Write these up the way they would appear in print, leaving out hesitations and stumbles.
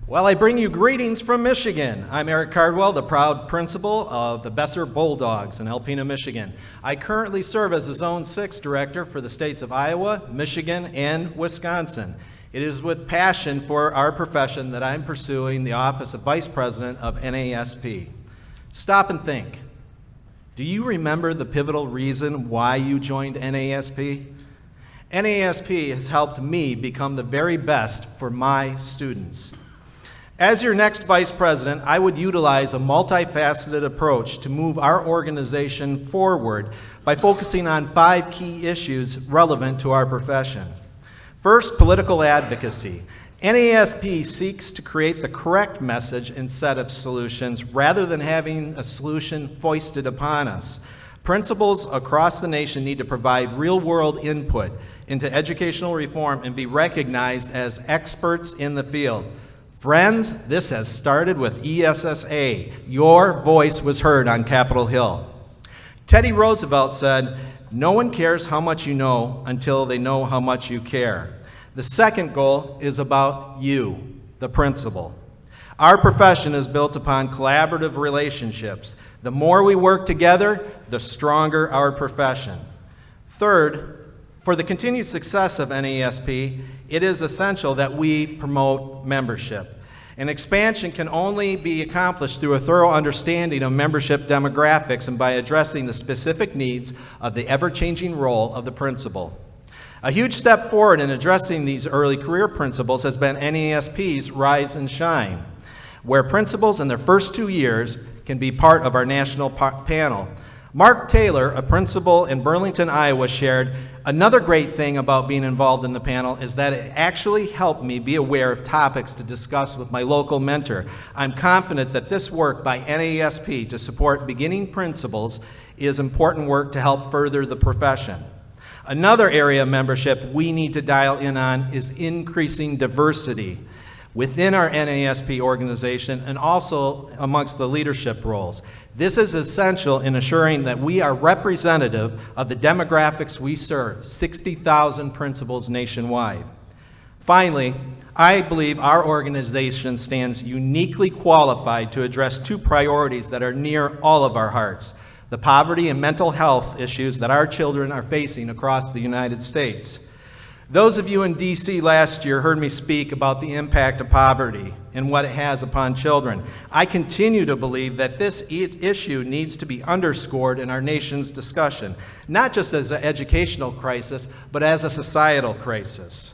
Well, I bring you greetings from Michigan. I'm Eric Cardwell, the proud principal of the Besser Bulldogs in Alpena, Michigan. I currently serve as the Zone 6 Director for the states of Iowa, Michigan, and Wisconsin. It is with passion for our profession that I'm pursuing the office of Vice President of Naesp. Stop and think. Do you remember the pivotal reason why you joined Naesp? Naesp has helped me become the very best for my students. As your next Vice President, I would utilize a multifaceted approach to move our organization forward by focusing on 5 key issues relevant to our profession. First, political advocacy. Naesp seeks to create the correct message and set of solutions rather than having a solution foisted upon us. Principals across the nation need to provide real-world input into educational reform and be recognized as experts in the field. Friends, this has started with ESSA. Your voice was heard on Capitol Hill. Teddy Roosevelt said, "No one cares how much you know until they know how much you care." The second goal is about you, the principal. Our profession is built upon collaborative relationships. The more we work together, the stronger our profession. Third, for the continued success of Naesp, it is essential that we promote membership. An expansion can only be accomplished through a thorough understanding of membership demographics and by addressing the specific needs of the ever-changing role of the principal. A huge step forward in addressing these early career principals has been Naesp's Rise and Shine, where principals in their first 2 years can be part of our national panel. Mark Taylor, a principal in Burlington, Iowa, shared, "Another great thing about being involved in the panel is that it actually helped me be aware of topics to discuss with my local mentor. I'm confident that this work by Naesp to support beginning principals is important work to help further the profession." Another area of membership we need to dial in on is increasing diversity within our Naesp organization and also amongst the leadership roles. This is essential in assuring that we are representative of the demographics we serve, 60,000 principals nationwide. Finally, I believe our organization stands uniquely qualified to address 2 priorities that are near all of our hearts: the poverty and mental health issues that our children are facing across the United States. Those of you in D.C. last year heard me speak about the impact of poverty and what it has upon children. I continue to believe that this issue needs to be underscored in our nation's discussion, not just as an educational crisis, but as a societal crisis.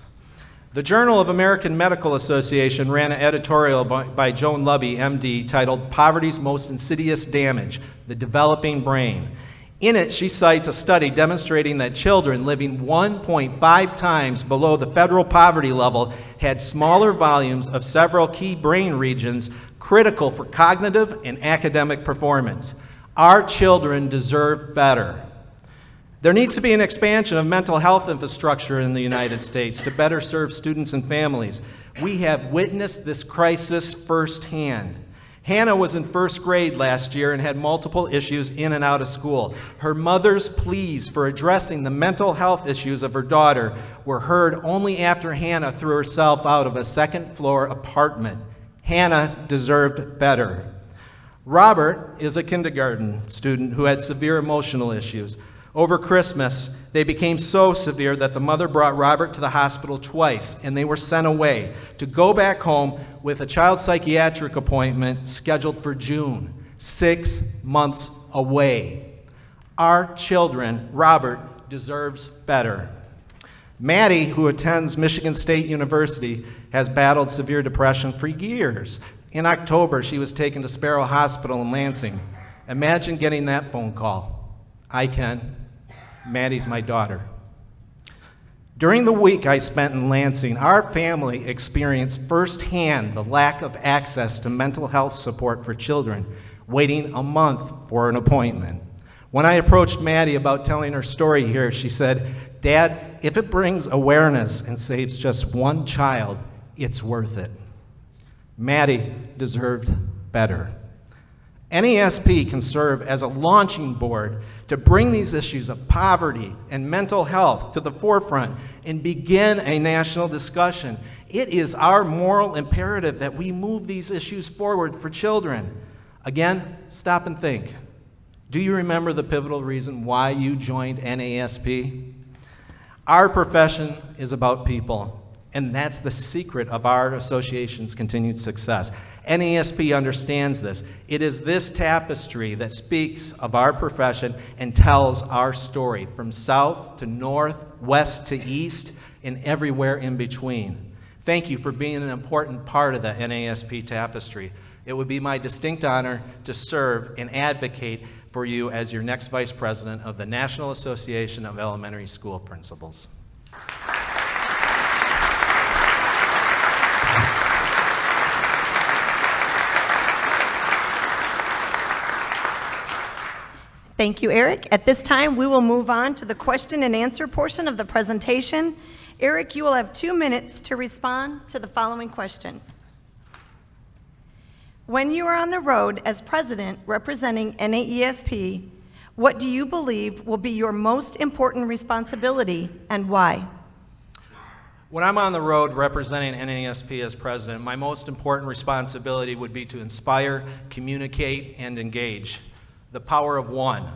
The Journal of American Medical Association ran an editorial by Joan Lubby, MD, titled "Poverty's Most Insidious Damage: The Developing Brain." In it, she cites a study demonstrating that children living 1.5 times below the federal poverty level had smaller volumes of several key brain regions critical for cognitive and academic performance. Our children deserve better. There needs to be an expansion of mental health infrastructure in the United States to better serve students and families. We have witnessed this crisis firsthand. Hannah was in 1st grade last year and had multiple issues in and out of school. Her mother's pleas for addressing the mental health issues of her daughter were heard only after Hannah threw herself out of a 2nd-floor apartment. Hannah deserved better. Robert is a kindergarten student who had severe emotional issues. Over Christmas, they became so severe that the mother brought Robert to the hospital twice, and they were sent away to go back home with a child psychiatric appointment scheduled for June, 6 months away. Our children, Robert, deserves better. Maddie, who attends Michigan State University, has battled severe depression for years. In October, she was taken to Sparrow Hospital in Lansing. Imagine getting that phone call. I can. Maddie's my daughter. During the week I spent in Lansing, our family experienced firsthand the lack of access to mental health support for children, waiting a month for an appointment. When I approached Maddie about telling her story here, she said, "Dad, if it brings awareness and saves just one child, it's worth it." Maddie deserved better. NASP can serve as a launching board to bring these issues of poverty and mental health to the forefront and begin a national discussion. It is our moral imperative that we move these issues forward for children. Again, stop and think. Do you remember the pivotal reason why you joined NASP? Our profession is about people, and that's the secret of our association's continued success. NASP understands this. It is this tapestry that speaks of our profession and tells our story from south to north, west to east, and everywhere in between. Thank you for being an important part of the NASP tapestry. It would be my distinct honor to serve and advocate for you as your next Vice President of the National Association of Elementary School Principals. Thank you, Eric. At this time, we will move on to the question and answer portion of the presentation. Eric, you will have 2 minutes to respond to the following question. When you are on the road as president representing NAESP, what do you believe will be your most important responsibility and why? When I'm on the road representing NASP as president, my most important responsibility would be to inspire, communicate, and engage. The power of one.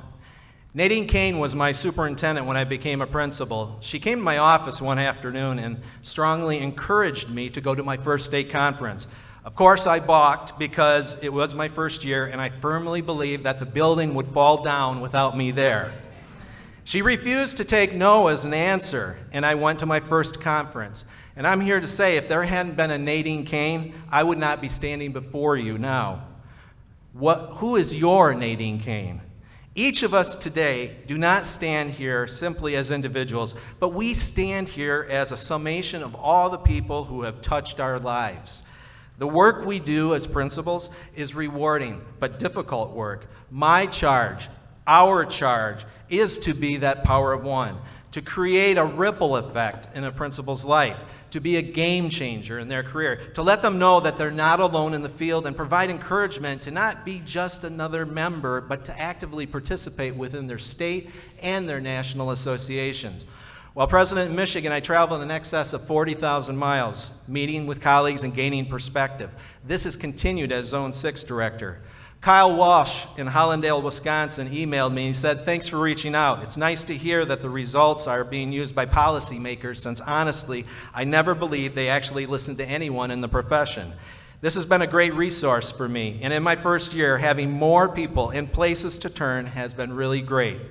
Nadine Kane was my superintendent when I became a principal. She came to my office one afternoon and strongly encouraged me to go to my first state conference. Of course, I balked because it was my first year, and I firmly believed that the building would fall down without me there. She refused to take no as an answer, and I went to my first conference. And I'm here to say, if there hadn't been a Nadine Kane, I would not be standing before you now. Who is your Nadine Kane? Each of us today do not stand here simply as individuals, but we stand here as a summation of all the people who have touched our lives. The work we do as principals is rewarding but difficult work. My charge, our charge, is to be that power of one, to create a ripple effect in a principal's life, to be a game changer in their career, to let them know that they're not alone in the field and provide encouragement to not be just another member, but to actively participate within their state and their national associations. While president in Michigan, I traveled in excess of 40,000 miles, meeting with colleagues and gaining perspective. This has continued as Zone 6 director. Kyle Walsh in Hollandale, Wisconsin emailed me and he said, "Thanks for reaching out. It's nice to hear that the results are being used by policymakers, since honestly, I never believed they actually listened to anyone in the profession. This has been a great resource for me, and in my first year, having more people and places to turn has been really great."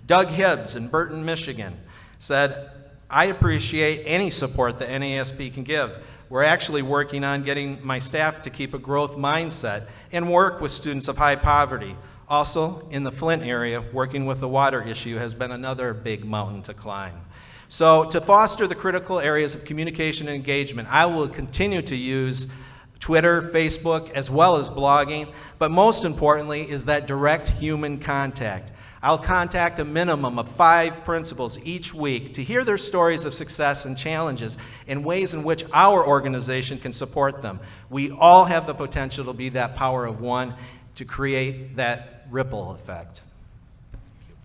Doug Hibbs in Burton, Michigan said, "I appreciate any support that NASP can give. We're actually working on getting my staff to keep a growth mindset and work with students of high poverty. Also, in the Flint area, working with the water issue has been another big mountain to climb." So to foster the critical areas of communication and engagement, I will continue to use Twitter, Facebook, as well as blogging, but most importantly is that direct human contact. I'll contact a minimum of 5 principals each week to hear their stories of success and challenges and ways in which our organization can support them. We all have the potential to be that power of one to create that ripple effect.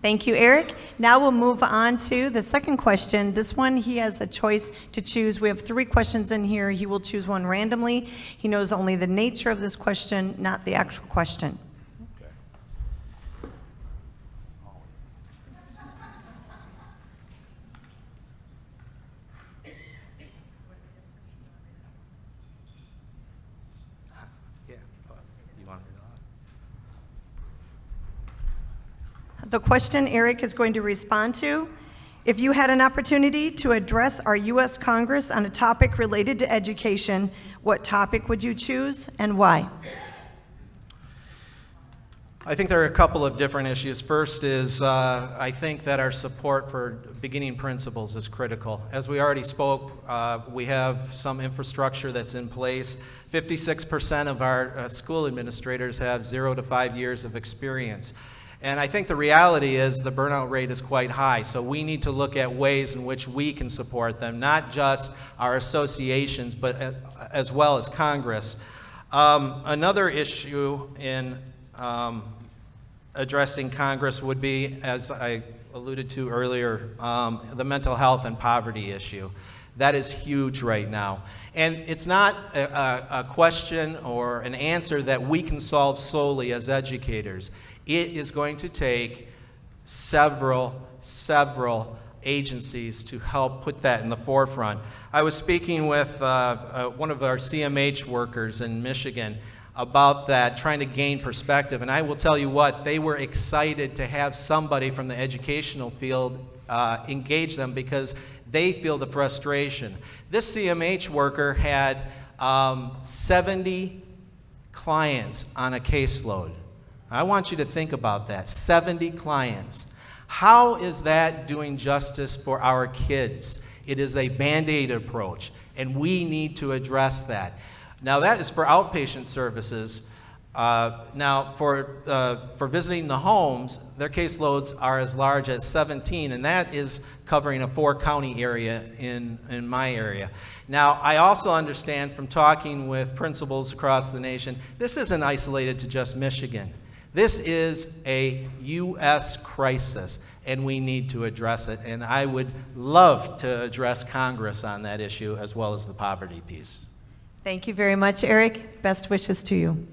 Thank you, Eric. Now we'll move on to the second question. This one, he has a choice to choose. We have 3 questions in here. He will choose one randomly. He knows only the nature of this question, not the actual question. The question Eric is going to respond to: if you had an opportunity to address our U.S. Congress on a topic related to education, what topic would you choose and why? I think there are a couple of different issues. First is I think that our support for beginning principals is critical. As we already spoke, we have some infrastructure that's in place. 56% of our school administrators have 0 to 5 years of experience. And I think the reality is the burnout rate is quite high, so we need to look at ways in which we can support them, not just our associations, but as well as Congress. Another issue in addressing Congress would be, as I alluded to earlier, the mental health and poverty issue. That is huge right now. And it's not a question or an answer that we can solve solely as educators. It is going to take several agencies to help put that in the forefront. I was speaking with one of our CMH workers in Michigan about that, trying to gain perspective, and I will tell you what, they were excited to have somebody from the educational field engage them because they feel the frustration. This CMH worker had 70 clients on a caseload. I want you to think about that, 70 clients. How is that doing justice for our kids? It is a Band-Aid approach, and we need to address that. Now that is for outpatient services. Now for visiting the homes, their caseloads are as large as 17, and that is covering a 4-county area in my area. Now I also understand from talking with principals across the nation, this isn't isolated to just Michigan. This is a U.S. crisis, and we need to address it, and I would love to address Congress on that issue as well as the poverty piece. Thank you very much, Eric. Best wishes to you.